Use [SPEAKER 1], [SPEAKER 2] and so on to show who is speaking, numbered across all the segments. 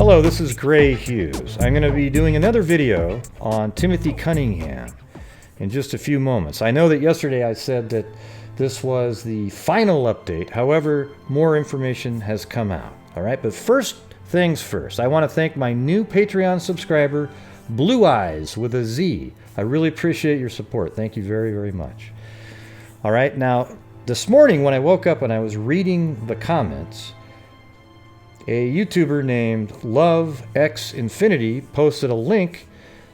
[SPEAKER 1] Hello, this is Gray Hughes. I'm going to be doing another video on Timothy Cunningham in just a few moments. I know that yesterday I said that this was the final update. However, more information has come out. All right, but first things first, I want to thank my new Patreon subscriber, Blue Eyes with a Z. I really appreciate your support. Thank you very, very much. All right, now, this morning when I woke up and I was reading the comments, a YouTuber named LoveXinfinity posted a link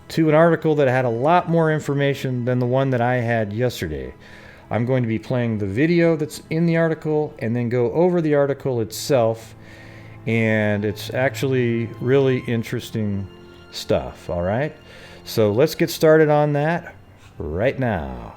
[SPEAKER 1] to an article that had a lot more information than the one that I had yesterday. I'm going to be playing the video that's in the article and then go over the article itself, and it's actually really interesting stuff, all right? So let's get started on that right now.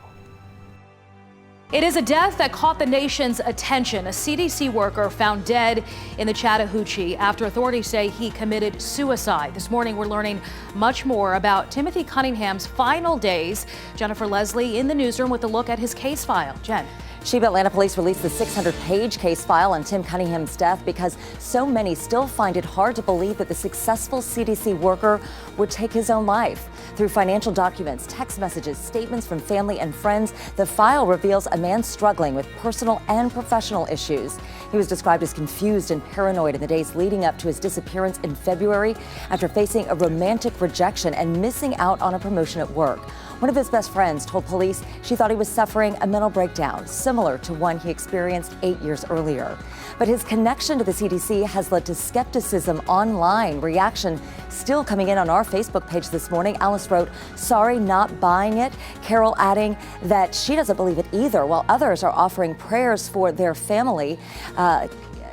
[SPEAKER 2] It is a death that caught the nation's attention. A CDC worker found dead in the Chattahoochee after authorities say he committed suicide. This morning, we're learning much more about Timothy Cunningham's final days. Jennifer Leslie in the newsroom with a look at his case file. Jen.
[SPEAKER 3] Sheba, Atlanta police released the 600-page case file on Tim Cunningham's death because so many still find it hard to believe that the successful CDC worker would take his own life. Through financial documents, text messages, statements from family and friends, the file reveals a man struggling with personal and professional issues. He was described as confused and paranoid in the days leading up to his disappearance in February after facing a romantic rejection and missing out on a promotion at work. One of his best friends told police she thought he was suffering a mental breakdown, similar to one he experienced 8 years earlier. But his connection to the CDC has led to skepticism online. Reaction still coming in on our Facebook page this morning. Alice wrote, "Sorry, not buying it." Carol adding that she doesn't believe it either, while others are offering prayers for their family.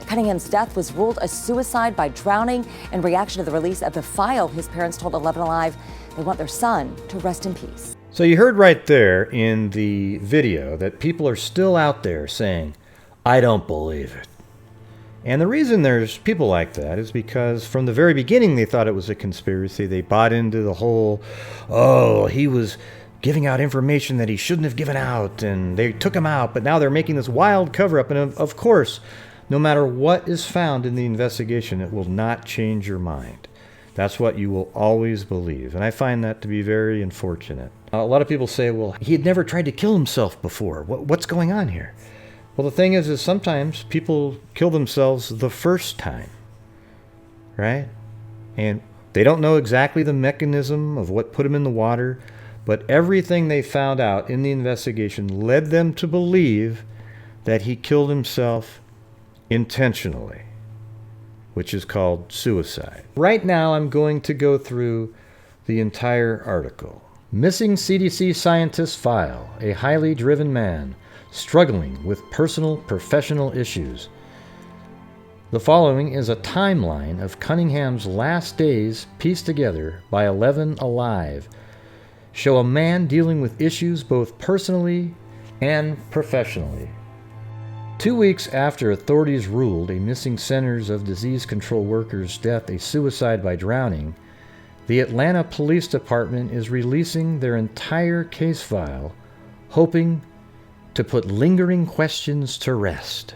[SPEAKER 3] Cunningham's death was ruled a suicide by drowning. In reaction to the release of the file, his parents told 11 Alive they want their son to rest in peace.
[SPEAKER 1] So you heard right there in the video that people are still out there saying, "I don't believe it." And the reason there's people like that is because from the very beginning they thought it was a conspiracy. They bought into the whole, oh, he was giving out information that he shouldn't have given out, and they took him out, but now they're making this wild cover-up. And of course, no matter what is found in the investigation, it will not change your mind. That's what you will always believe, and I find that to be very unfortunate. A lot of people say, well, he had never tried to kill himself before. What's going on here? Well, the thing is sometimes people kill themselves the first time, right? And they don't know exactly the mechanism of what put him in the water, but everything they found out in the investigation led them to believe that he killed himself intentionally, which is called suicide. Right now, I'm going to go through the entire article. Missing CDC scientist file, a highly driven man struggling with personal, professional issues. The following is a timeline of Cunningham's last days pieced together by 11 Alive. Show a man dealing with issues both personally and professionally. 2 weeks after authorities ruled a missing Centers of Disease Control worker's death a suicide by drowning, the Atlanta Police Department is releasing their entire case file, hoping to put lingering questions to rest.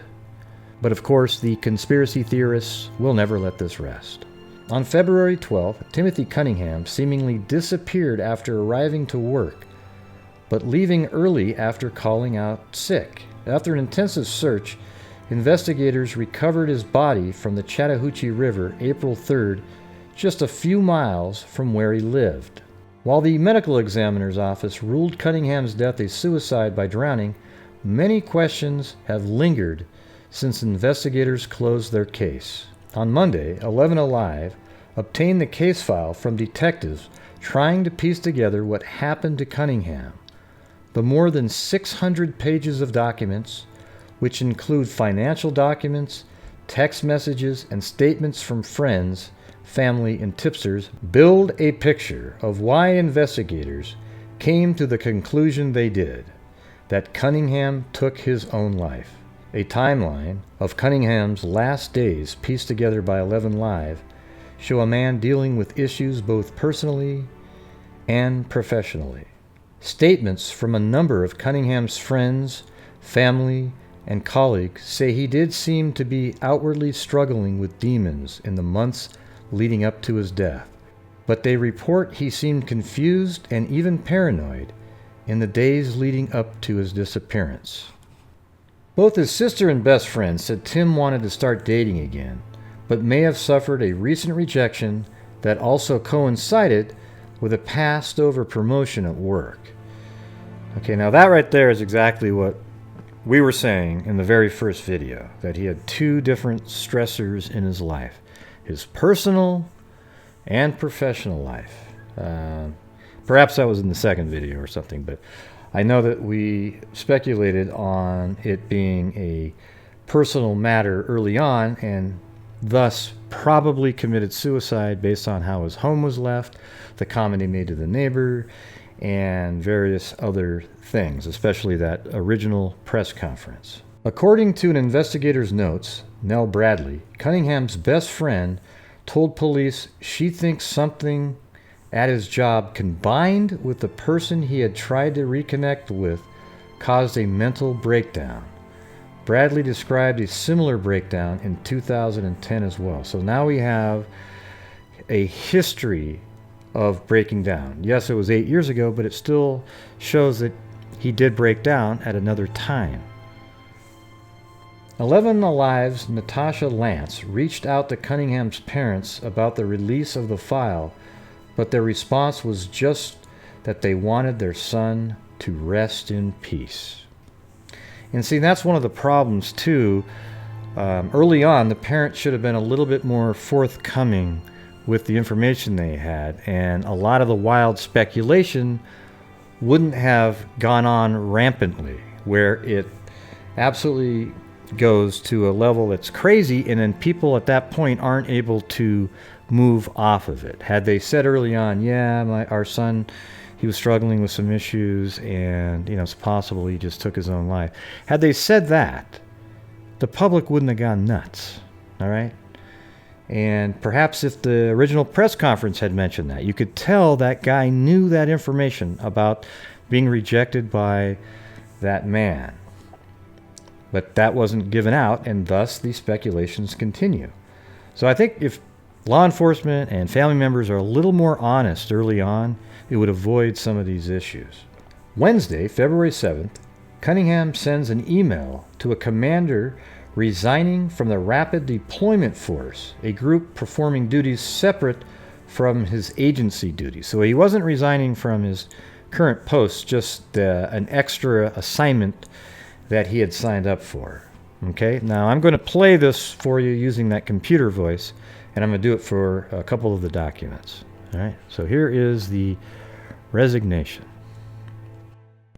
[SPEAKER 1] But of course, the conspiracy theorists will never let this rest. On February 12th, Timothy Cunningham seemingly disappeared after arriving to work, but leaving early after calling out sick. After an intensive search, investigators recovered his body from the Chattahoochee River April 3rd, just a few miles from where he lived. While the medical examiner's office ruled Cunningham's death a suicide by drowning, many questions have lingered since investigators closed their case. On Monday, 11 Alive obtained the case file from detectives trying to piece together what happened to Cunningham. The more than 600 pages of documents, which include financial documents, text messages, and statements from friends, family, and tipsters, build a picture of why investigators came to the conclusion they did, that Cunningham took his own life. A timeline of Cunningham's last days pieced together by 11 Live show a man dealing with issues both personally and professionally. Statements from a number of Cunningham's friends, family, and colleagues say he did seem to be outwardly struggling with demons in the months leading up to his death, but they report he seemed confused and even paranoid in the days leading up to his disappearance. Both his sister and best friend said Tim wanted to start dating again, but may have suffered a recent rejection that also coincided with a passed-over promotion at work. Okay, now that right there is exactly what we were saying in the very first video, that he had two different stressors in his life, his personal and professional life. Perhaps that was in the second video or something, but I know that we speculated on it being a personal matter early on and thus probably committed suicide based on how his home was left, the comment he made to the neighbor, and various other things, especially that original press conference. According to an investigator's notes, Nell Bradley, Cunningham's best friend, told police she thinks something at his job combined with the person he had tried to reconnect with caused a mental breakdown. Bradley described a similar breakdown in 2010 as well. So now we have a history of breaking down. Yes, it was 8 years ago, but it still shows that he did break down at another time. 11 Alive's Natasha Lance reached out to Cunningham's parents about the release of the file, but their response was just that they wanted their son to rest in peace. And see, that's one of the problems too. Early on, the parents should have been a little bit more forthcoming with the information they had, and a lot of the wild speculation wouldn't have gone on rampantly, where it absolutely goes to a level that's crazy, and then people at that point aren't able to move off of it. Had they said early on, yeah, our son, he was struggling with some issues, and it's possible he just took his own life. Had they said that, the public wouldn't have gone nuts, all right? And perhaps if the original press conference had mentioned that, you could tell that guy knew that information about being rejected by that man. But that wasn't given out, and thus the speculations continue. So I think if law enforcement and family members are a little more honest early on, it would avoid some of these issues. Wednesday, February 7th, Cunningham sends an email to a commander resigning from the Rapid Deployment Force, a group performing duties separate from his agency duties. So he wasn't resigning from his current post, just an extra assignment that he had signed up for. Okay, now I'm going to play this for you using that computer voice, and I'm going to do it for a couple of the documents. All right, so here is the resignation.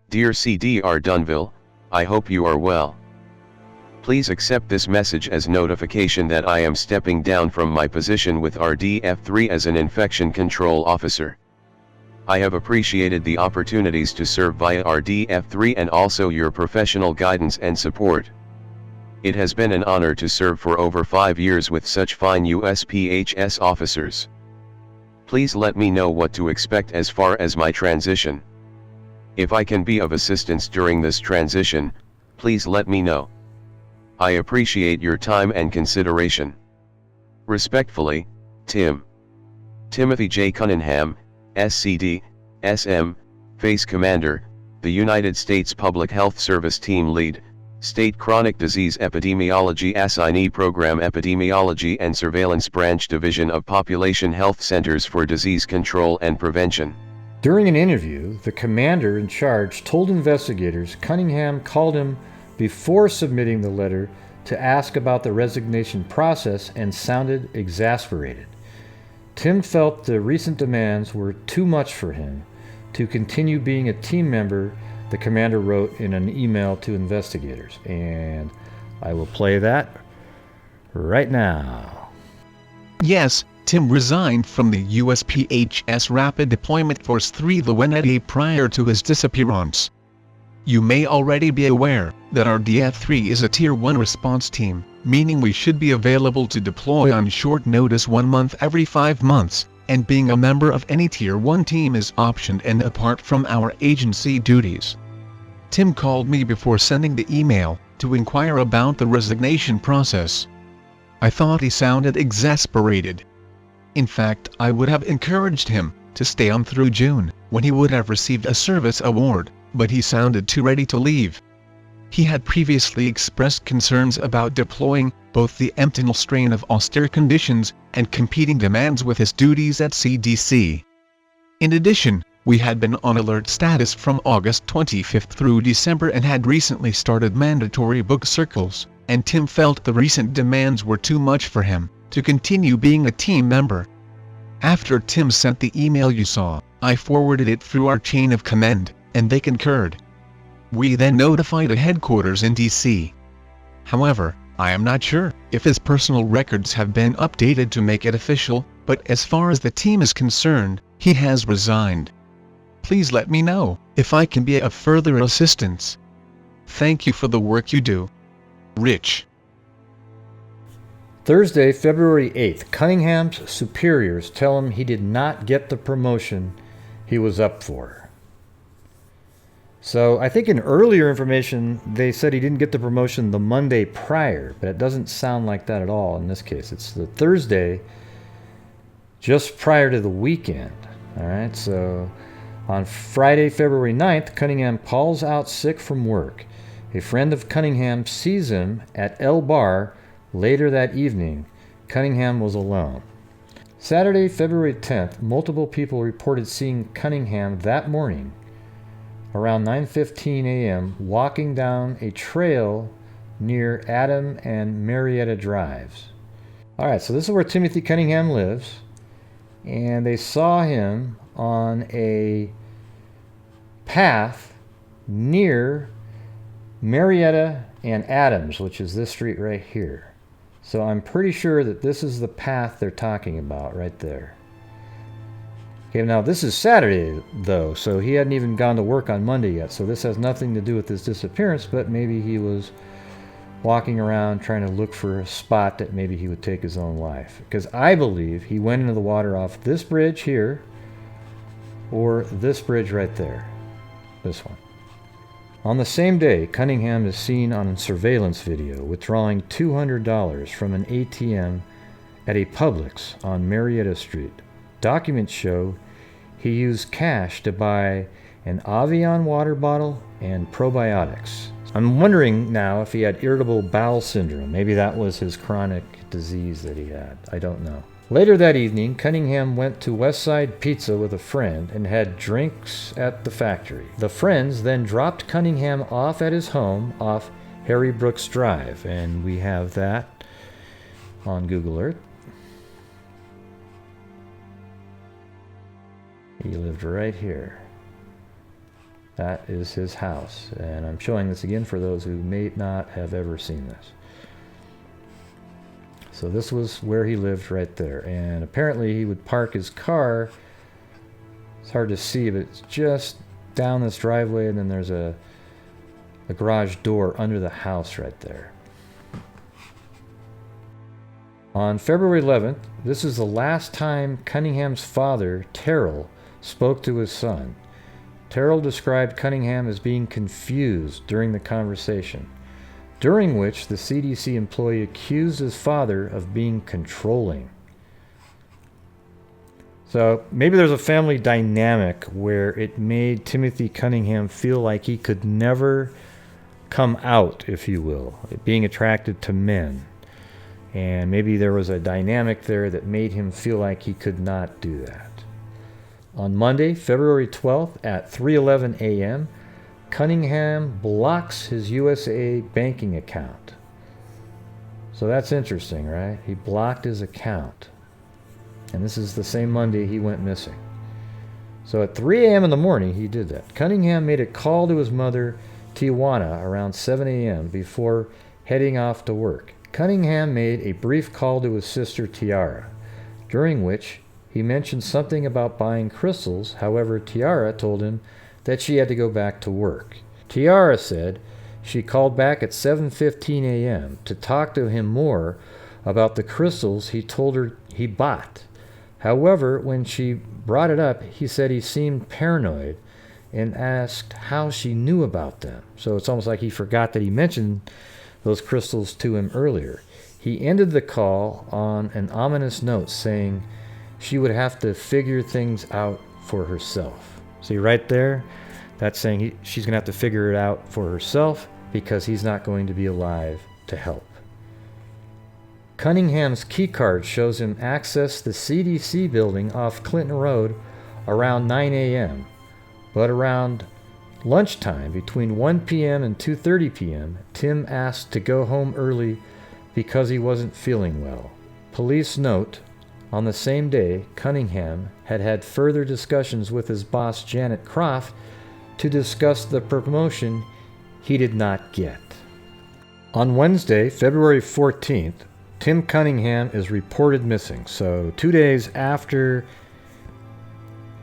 [SPEAKER 4] Dear CDR Dunville, I hope you are well. Please accept this message as notification that I am stepping down from my position with RDF3 as an infection control officer. I have appreciated the opportunities to serve via RDF3 and also your professional guidance and support. It has been an honor to serve for over 5 years with such fine USPHS officers. Please let me know what to expect as far as my transition. If I can be of assistance during this transition, please let me know. I appreciate your time and consideration. Respectfully, Timothy J. Cunningham, SCD, SM, Face Commander, the United States Public Health Service Team Lead, State Chronic Disease Epidemiology Assignee Program Epidemiology and Surveillance Branch Division of Population Health Centers for Disease Control and Prevention.
[SPEAKER 1] During an interview, the commander in charge told investigators Cunningham called him before submitting the letter to ask about the resignation process and sounded exasperated. Tim felt the recent demands were too much for him to continue being a team member, the commander wrote in an email to investigators. And I will play that right now.
[SPEAKER 5] Yes, Tim resigned from the USPHS Rapid Deployment Force 3 the Wednesday prior to his disappearance. You may already be aware that our RDF3 is a Tier 1 response team, meaning we should be available to deploy on short notice 1 month every 5 months, and being a member of any Tier 1 team is optioned and apart from our agency duties. Tim called me before sending the email to inquire about the resignation process. I thought he sounded exasperated. In fact, I would have encouraged him to stay on through June, when he would have received a service award, but he sounded too ready to leave. He had previously expressed concerns about deploying both the emptinal strain of austere conditions and competing demands with his duties at CDC. In addition, we had been on alert status from August 25 through December and had recently started mandatory book circles, and Tim felt the recent demands were too much for him to continue being a team member. After Tim sent the email you saw, I forwarded it through our chain of command, and they concurred. We then notified a headquarters in DC. However, I am not sure if his personal records have been updated to make it official, but as far as the team is concerned, he has resigned. Please let me know if I can be of further assistance. Thank you for the work you do. Rich.
[SPEAKER 1] Thursday, February 8th, Cunningham's superiors tell him he did not get the promotion he was up for. So I think in earlier information, they said he didn't get the promotion the Monday prior, but it doesn't sound like that at all in this case. It's the Thursday just prior to the weekend. All right, so on Friday, February 9th, Cunningham calls out sick from work. A friend of Cunningham sees him at El Bar later that evening. Cunningham was alone. Saturday, February 10th, multiple people reported seeing Cunningham that morning around 9:15 a.m. walking down a trail near Adam and Marietta Drives. All right, so this is where Timothy Cunningham lives, and they saw him on a path near Marietta and Adams, which is this street right here. So I'm pretty sure that this is the path they're talking about right there. Okay, now this is Saturday though, so he hadn't even gone to work on Monday yet, so this has nothing to do with his disappearance, but maybe he was walking around trying to look for a spot that maybe he would take his own life. Because I believe he went into the water off this bridge here, or this bridge right there, this one. On the same day, Cunningham is seen on a surveillance video withdrawing $200 from an ATM at a Publix on Marietta Street. Documents show he used cash to buy an Avion water bottle and probiotics. I'm wondering now if he had irritable bowel syndrome. Maybe that was his chronic disease that he had. I don't know. Later that evening, Cunningham went to Westside Pizza with a friend and had drinks at the factory. The friends then dropped Cunningham off at his home off Harry Brooks Drive, and we have that on Google Earth. He lived right here. That is his house, and I'm showing this again for those who may not have ever seen this. So this was where he lived right there, and apparently he would park his car. It's hard to see, but it's just down this driveway, and then there's a garage door under the house right there. On February 11th, this is the last time Cunningham's father, Terrell, spoke to his son. Terrell described Cunningham as being confused during the conversation, during which the CDC employee accused his father of being controlling. So maybe there's a family dynamic where it made Timothy Cunningham feel like he could never come out, if you will, being attracted to men. And maybe there was a dynamic there that made him feel like he could not do that. On Monday, February 12th at 3:11 a.m., Cunningham blocks his USA banking account. So that's interesting, right? He blocked his account. And this is the same Monday he went missing. So at 3 a.m. in the morning, he did that. Cunningham made a call to his mother, Tijuana, around 7 a.m. before heading off to work. Cunningham made a brief call to his sister, Tiara, during which he mentioned something about buying crystals. However, Tiara told him that she had to go back to work. Tiara said she called back at 7:15 a.m. to talk to him more about the crystals he told her he bought. However, when she brought it up, he said he seemed paranoid and asked how she knew about them. So it's almost like he forgot that he mentioned those crystals to him earlier. He ended the call on an ominous note saying, she would have to figure things out for herself. See right there? That's saying she's going to have to figure it out for herself because he's not going to be alive to help. Cunningham's keycard shows him access the CDC building off Clinton Road around 9 a.m., but around lunchtime, between 1 p.m. and 2:30 p.m., Tim asked to go home early because he wasn't feeling well. Police note, on the same day, Cunningham had had further discussions with his boss, Janet Croft, to discuss the promotion he did not get. On Wednesday, February 14th, Tim Cunningham is reported missing. So 2 days after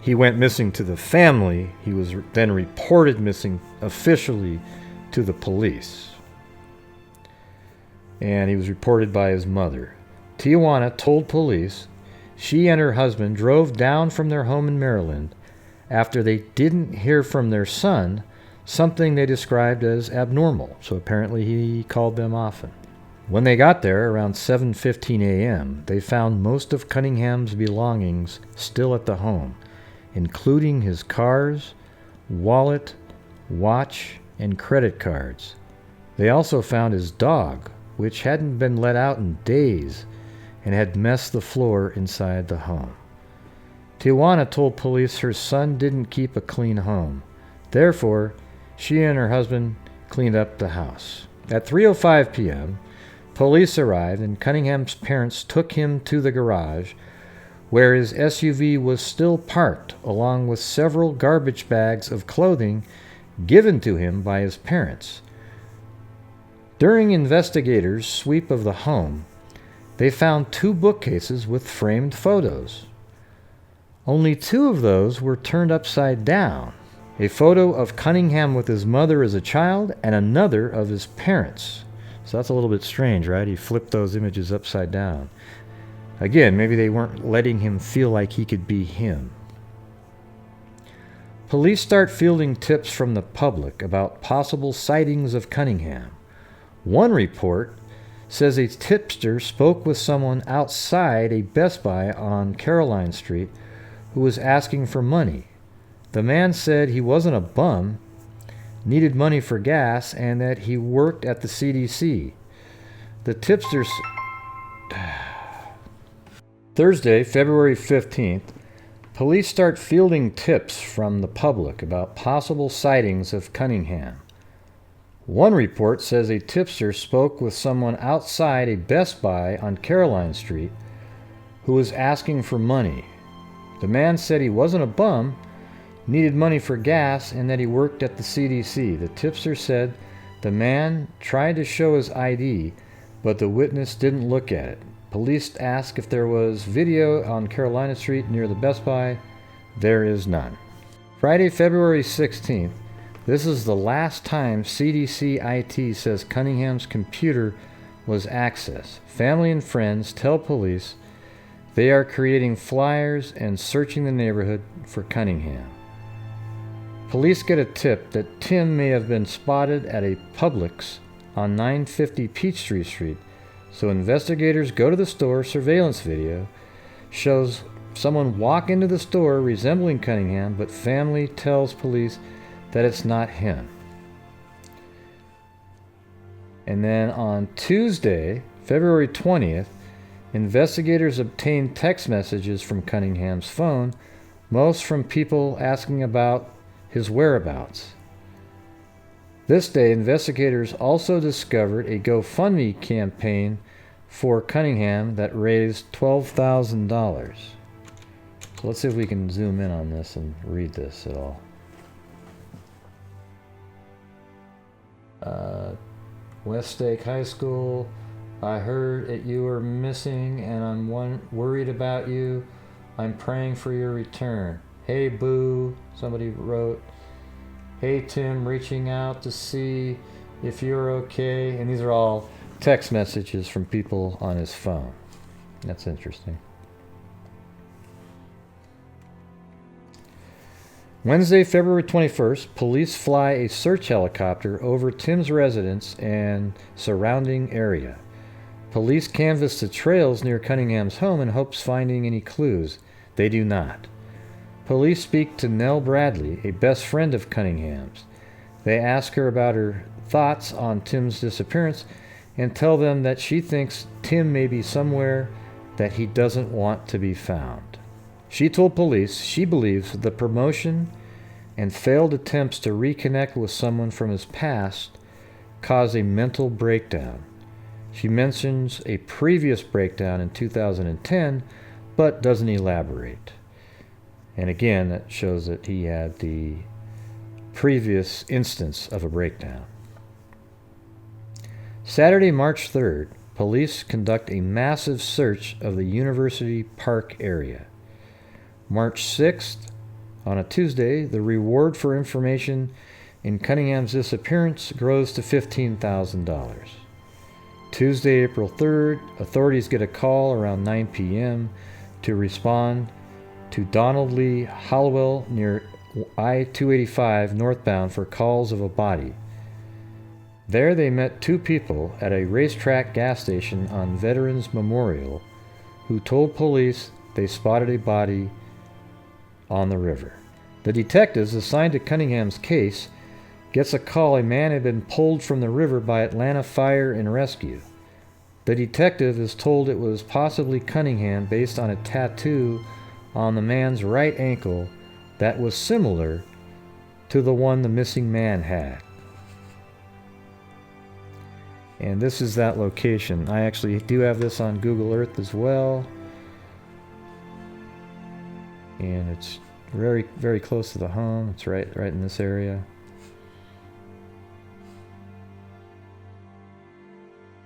[SPEAKER 1] he went missing to the family, he was then reported missing officially to the police. And he was reported by his mother. Tijuana told police she and her husband drove down from their home in Maryland after they didn't hear from their son, something they described as abnormal. So apparently he called them often. When they got there around 7:15 a.m., they found most of Cunningham's belongings still at the home, including his cars, wallet, watch, and credit cards. They also found his dog, which hadn't been let out in days and had messed the floor inside the home. Tijuana told police her son didn't keep a clean home. Therefore, she and her husband cleaned up the house. At 3:05 p.m., police arrived and Cunningham's parents took him to the garage where his SUV was still parked, along with several garbage bags of clothing given to him by his parents. During investigators' sweep of the home, they found 2 bookcases with framed photos. Only 2 of those were turned upside down. A photo of Cunningham with his mother as a child and another of his parents. So that's a little bit strange, right? He flipped those images upside down. Again, maybe they weren't letting him feel like he could be him. Police start fielding tips from the public about possible sightings of Cunningham. One report says a tipster spoke with someone outside a Best Buy on Caroline Street who was asking for money. The man said he wasn't a bum, needed money for gas, and that he worked at the CDC. The tipsters... Thursday, February 15th, police start fielding tips from the public about possible sightings of Cunningham. One report says a tipster spoke with someone outside a Best Buy on Caroline Street who was asking for money. The man said he wasn't a bum, needed money for gas, and that he worked at the CDC. The tipster said the man tried to show his ID, but the witness didn't look at it. Police asked if there was video on Carolina Street near the Best Buy. There is none. Friday, February 16th. This is the last time CDC IT says Cunningham's computer was accessed. Family and friends tell police they are creating flyers and searching the neighborhood for Cunningham. Police get a tip that Tim may have been spotted at a Publix on 950 Peachtree Street, so investigators go to the store. Surveillance video shows someone walk into the store resembling Cunningham, but family tells police that it's not him. And then on Tuesday, February 20th, investigators obtained text messages from Cunningham's phone, most from people asking about his whereabouts. This day, investigators also discovered a GoFundMe campaign for Cunningham that raised $12,000. So let's see if we can zoom in on this and read this at all. Westlake High School, I heard that you were missing and I'm worried about you. I'm praying for your return. Hey boo, somebody wrote. Hey Tim, reaching out to see if you're okay. And these are all text messages from people on his phone. That's interesting. Wednesday, February 21st, police fly a search helicopter over Tim's residence and surrounding area. Police canvass the trails near Cunningham's home in hopes finding any clues. They do not. Police speak to Nell Bradley, a best friend of Cunningham's. They ask her about her thoughts on Tim's disappearance and tell them that she thinks Tim may be somewhere that he doesn't want to be found. She told police she believes the promotion and failed attempts to reconnect with someone from his past caused a mental breakdown. She mentions a previous breakdown in 2010, but doesn't elaborate. And again, that shows that he had the previous instance of a breakdown. Saturday, March 3rd, police conduct a massive search of the University Park area. March 6th, on a Tuesday, the reward for information in Cunningham's disappearance grows to $15,000. Tuesday, April 3rd, authorities get a call around 9 p.m. to respond to Donald Lee Hollowell near I-285 northbound for calls of a body. There they met two people at a racetrack gas station on Veterans Memorial who told police they spotted a body on the river. The detectives assigned to Cunningham's case gets a call a man had been pulled from the river by Atlanta Fire and Rescue. The detective is told it was possibly Cunningham based on a tattoo on the man's right ankle that was similar to the one the missing man had. And this is that location. I actually do have this on Google Earth as well. And it's very, very close to the home. It's right in this area.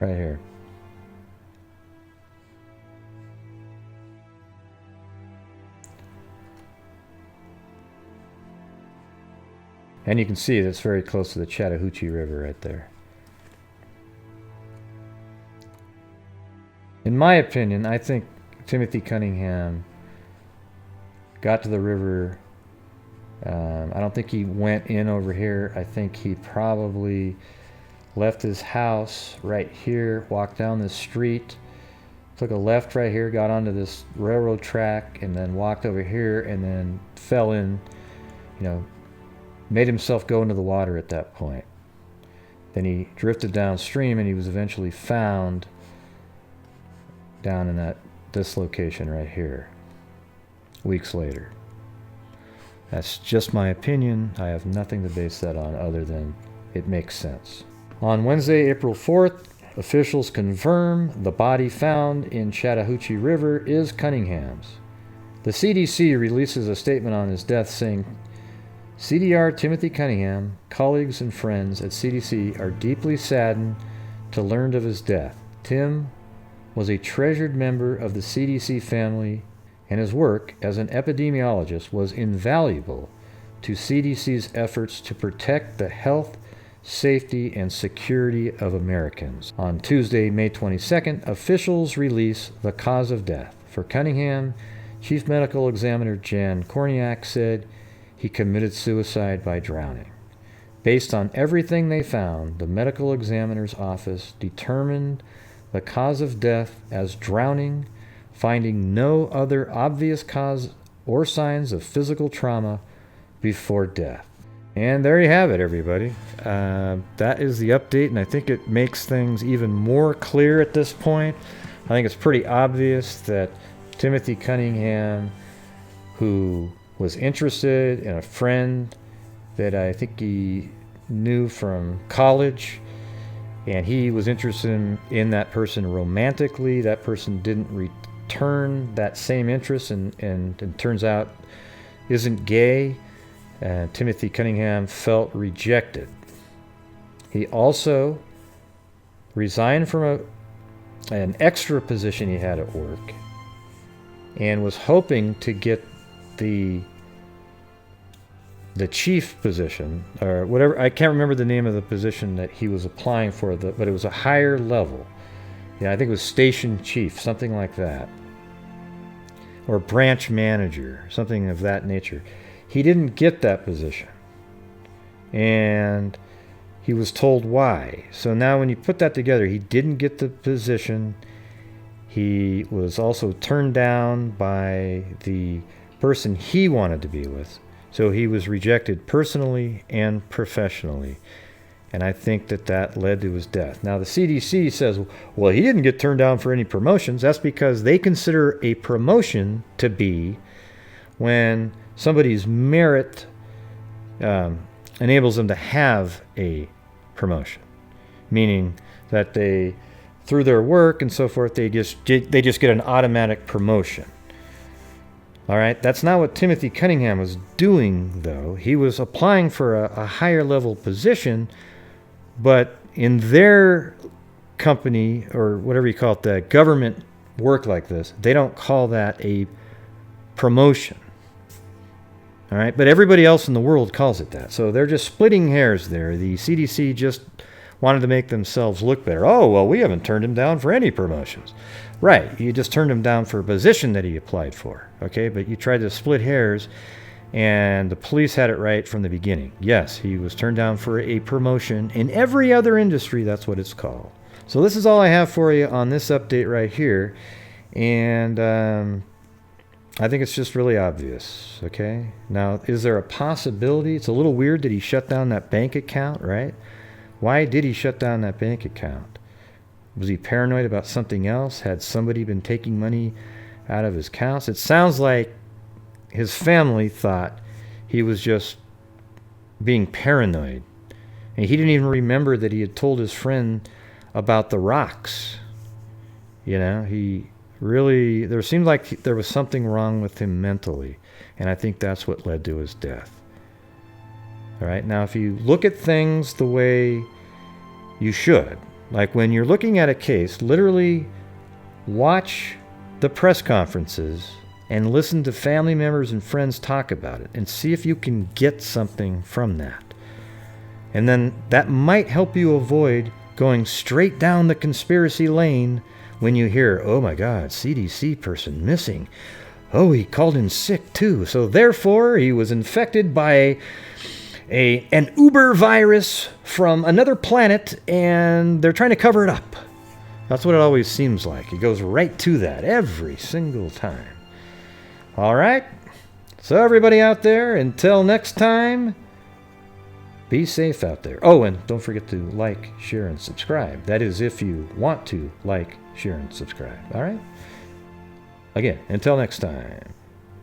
[SPEAKER 1] Right here. And you can see that's very close to the Chattahoochee River right there. In my opinion, I think Timothy Cunningham got to the river. I don't think he went in over here. I think he probably left his house right here, walked down this street, took a left right here, got onto this railroad track, and then walked over here and then fell in, made himself go into the water at that point. Then he drifted downstream and he was eventually found down in this location right here, weeks later. That's just my opinion. I have nothing to base that on other than it makes sense. On Wednesday, April 4th, officials confirm the body found in Chattahoochee River is Cunningham's. The CDC releases a statement on his death saying, CDR Timothy Cunningham, colleagues and friends at CDC are deeply saddened to learn of his death. Tim was a treasured member of the CDC family, and his work as an epidemiologist was invaluable to CDC's efforts to protect the health, safety, and security of Americans. On Tuesday, May 22nd, officials release the cause of death. For Cunningham, Chief Medical Examiner Jan Korniak said he committed suicide by drowning. Based on everything they found, the medical examiner's office determined the cause of death as drowning, finding no other obvious cause or signs of physical trauma before death. And there you have it, everybody. That is the update, and I think it makes things even more clear at this point. I think it's pretty obvious that Timothy Cunningham, who was interested in a friend that I think he knew from college, and he was interested in that person romantically. That person didn't return that same interest and turns out isn't gay. Timothy Cunningham felt rejected. He also resigned from an extra position he had at work and was hoping to get the chief position, or whatever. I can't remember the name of the position that he was applying for, but it was a higher level. Yeah, I think it was station chief, something like that, or branch manager, something of that nature. He didn't get that position, and he was told why. So now when you put that together, he didn't get the position. He was also turned down by the person he wanted to be with. So he was rejected personally and professionally. And I think that that led to his death. Now the CDC says, well, he didn't get turned down for any promotions. That's because they consider a promotion to be when somebody's merit enables them to have a promotion. Meaning that they, through their work and so forth, they just get an automatic promotion. All right, that's not what Timothy Cunningham was doing, though. He was applying for a higher level position, but in their company, or whatever you call it, the government work like this, they don't call that a promotion. All right, but everybody else in the world calls it that. So they're just splitting hairs there. The CDC just wanted to make themselves look better. Oh, well, we haven't turned him down for any promotions. Right, you just turned him down for a position that he applied for, okay? But you tried to split hairs, and the police had it right from the beginning. Yes, he was turned down for a promotion. In every other industry, that's what it's called. So this is all I have for you on this update right here, and I think it's just really obvious, okay? Now, is there a possibility? It's a little weird that he shut down that bank account, right? Why did he shut down that bank account? Was he paranoid about something else? Had somebody been taking money out of his accounts? It sounds like his family thought he was just being paranoid. And he didn't even remember that he had told his friend about the rocks. You know, there seemed like there was something wrong with him mentally. And I think that's what led to his death. All right, now if you look at things the way you should, like when you're looking at a case, literally watch the press conferences and listen to family members and friends talk about it and see if you can get something from that. And then that might help you avoid going straight down the conspiracy lane when you hear, oh my God, CDC person missing. Oh, he called in sick too. So therefore he was infected by an Uber virus from another planet, and they're trying to cover it up. That's what it always seems like. It goes right to that every single time. All right? So everybody out there, until next time, be safe out there. Oh, and don't forget to like, share, and subscribe. That is if you want to like, share, and subscribe. All right? Again, until next time,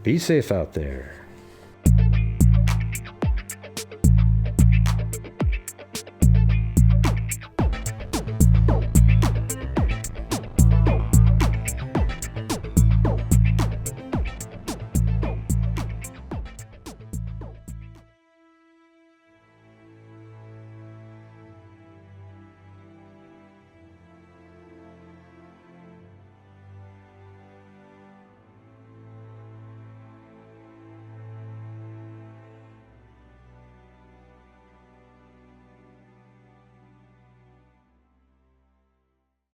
[SPEAKER 1] be safe out there.